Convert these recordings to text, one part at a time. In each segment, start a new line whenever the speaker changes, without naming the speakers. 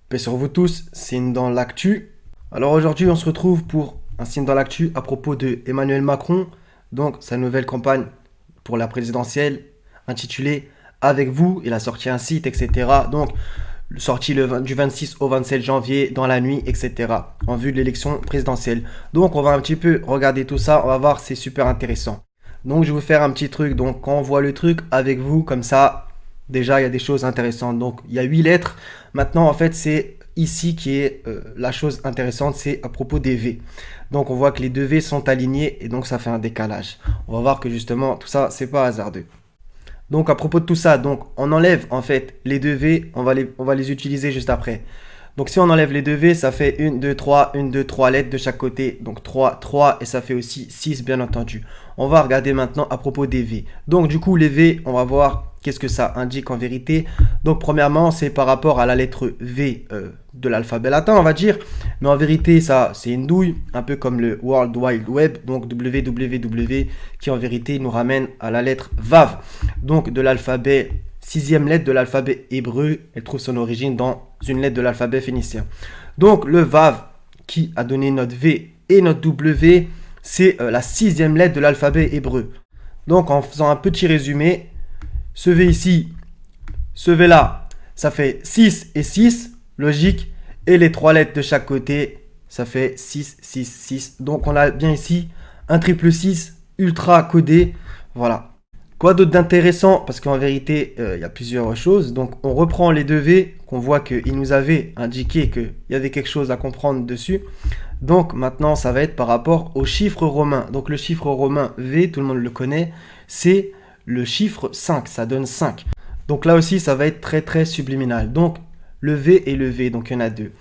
Paix sur vous tous, signe dans l'actu. Alors aujourd'hui, on se retrouve pour un signe dans l'actu à propos de Emmanuel Macron, donc sa nouvelle campagne pour la présidentielle intitulée Avec vous. Il a sorti un site, etc. Donc sorti du 26 au 27 janvier dans la nuit, etc. En vue de l'élection présidentielle. Donc on va un petit peu regarder tout ça, on va voir, c'est super intéressant. Donc je vais vous faire un petit truc, donc quand on voit le truc avec vous, comme ça, déjà il y a des choses intéressantes. Donc il y a 8 lettres. Maintenant en fait c'est ici qui est la chose intéressante, c'est à propos des V. Donc on voit que les deux V sont alignés et donc ça fait un décalage. On va voir que justement tout ça c'est pas hasardeux. Donc à propos de tout ça, donc on enlève en fait les deux V, on va les utiliser juste après. Donc si on enlève les deux V, ça fait 1, 2, 3, 1, 2, 3 lettres de chaque côté. Donc 3, 3 et ça fait aussi 6 bien entendu. On va regarder maintenant à propos des V. Donc du coup les V, on va voir qu'est-ce que ça indique en vérité. Donc premièrement, c'est par rapport à la lettre V de l'alphabet latin, on va dire. Mais en vérité, ça c'est une douille, un peu comme le World Wide Web, donc www, qui en vérité nous ramène à la lettre Vav. Donc de l'alphabet, sixième lettre de l'alphabet hébreu, elle trouve son origine dans une lettre de l'alphabet phénicien. Donc le Vav qui a donné notre V et notre W, c'est la sixième lettre de l'alphabet hébreu. Donc en faisant un petit résumé, ce V ici, ce V là, ça fait 6 et 6, logique. Et les trois lettres de chaque côté, ça fait 6, 6, 6. Donc on a bien ici un triple 6 ultra codé. Voilà. Quoi d'autre d'intéressant? Parce qu'en vérité, il y a plusieurs choses. Donc on reprend les deux V, qu'on voit qu'il nous avait indiqué qu'il y avait quelque chose à comprendre dessus. Donc maintenant, ça va être par rapport au chiffre romain. Donc le chiffre romain V, tout le monde le connaît, c'est le chiffre 5, ça donne 5. Donc là aussi, ça va être très très subliminal. Donc le V et le V, donc il y en a deux.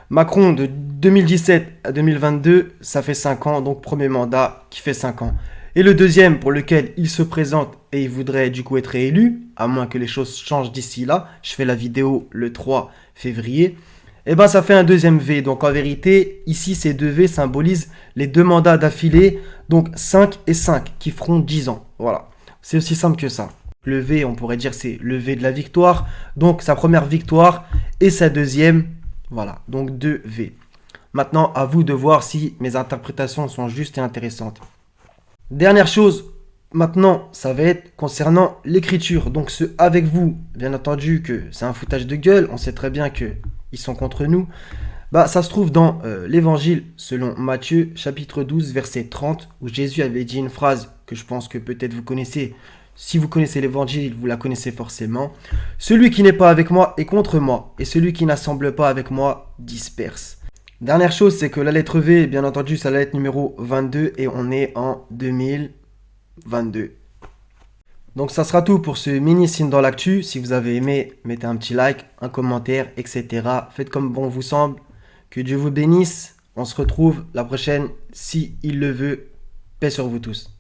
Macron de 2017 à 2022, ça fait 5 ans, donc premier mandat qui fait 5 ans. Et le deuxième pour lequel il se présente et il voudrait du coup être réélu, à moins que les choses changent d'ici là, je fais la vidéo le 3 février, et ben ça fait un deuxième V. Donc en vérité, ici ces deux V symbolisent les deux mandats d'affilée, donc 5 et 5, qui feront 10 ans. Voilà, c'est aussi simple que ça. Le V, on pourrait dire, c'est le V de la victoire, donc sa première victoire et sa deuxième, voilà, donc 2 V. Maintenant, à vous de voir si mes interprétations sont justes et intéressantes. Dernière chose, maintenant, ça va être concernant l'écriture. Donc ce avec vous, bien entendu que c'est un foutage de gueule, on sait très bien qu'ils sont contre nous. Bah, ça se trouve dans l'évangile selon Matthieu, chapitre 12, verset 30, où Jésus avait dit une phrase que je pense que peut-être vous connaissez. Si vous connaissez l'évangile, vous la connaissez forcément. Celui qui n'est pas avec moi est contre moi, et celui qui n'assemble pas avec moi disperse. Dernière chose, c'est que la lettre V, bien entendu, c'est la lettre numéro 22, et on est en 2022. Donc ça sera tout pour ce mini signe dans l'actu. Si vous avez aimé, mettez un petit like, un commentaire, etc. Faites comme bon vous semble. Que Dieu vous bénisse. On se retrouve la prochaine, si il le veut. Paix sur vous tous.